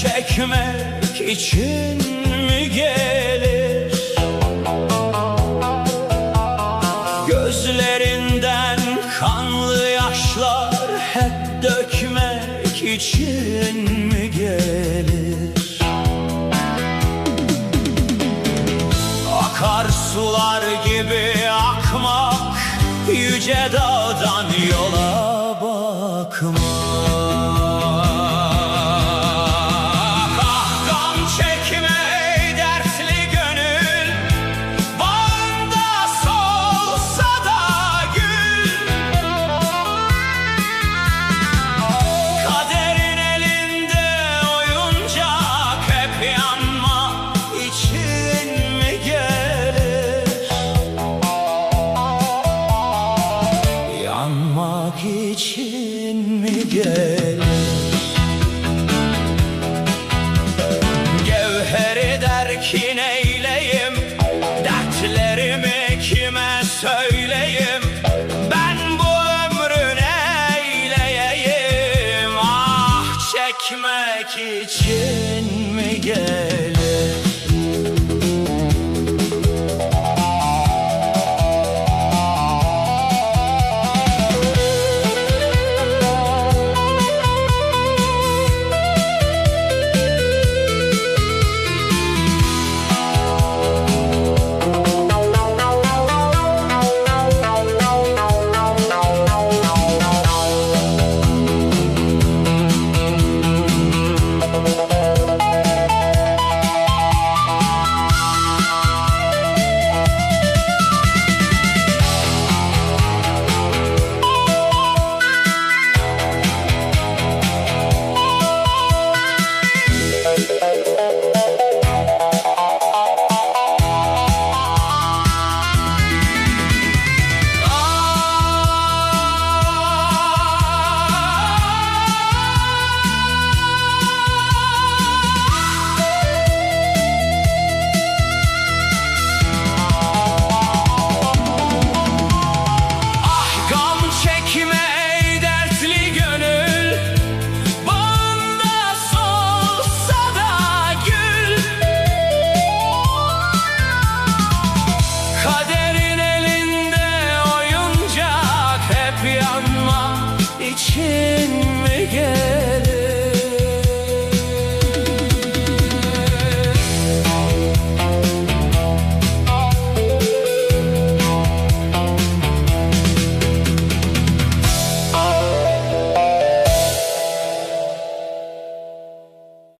Çekmek için mi gelir? Gözlerinden kanlı yaşlar hep dökmek için mi gelir? Akarsular gibi akmak, yüce dağdan yola bakmak. Yanmak için mi gelir? Gevheri derkin eyleyim, dertlerimi kime söyleyeyim? Ben bu ömrü neyleyeyim? Ah, çekmek için mi gelir? İçin mi gelir?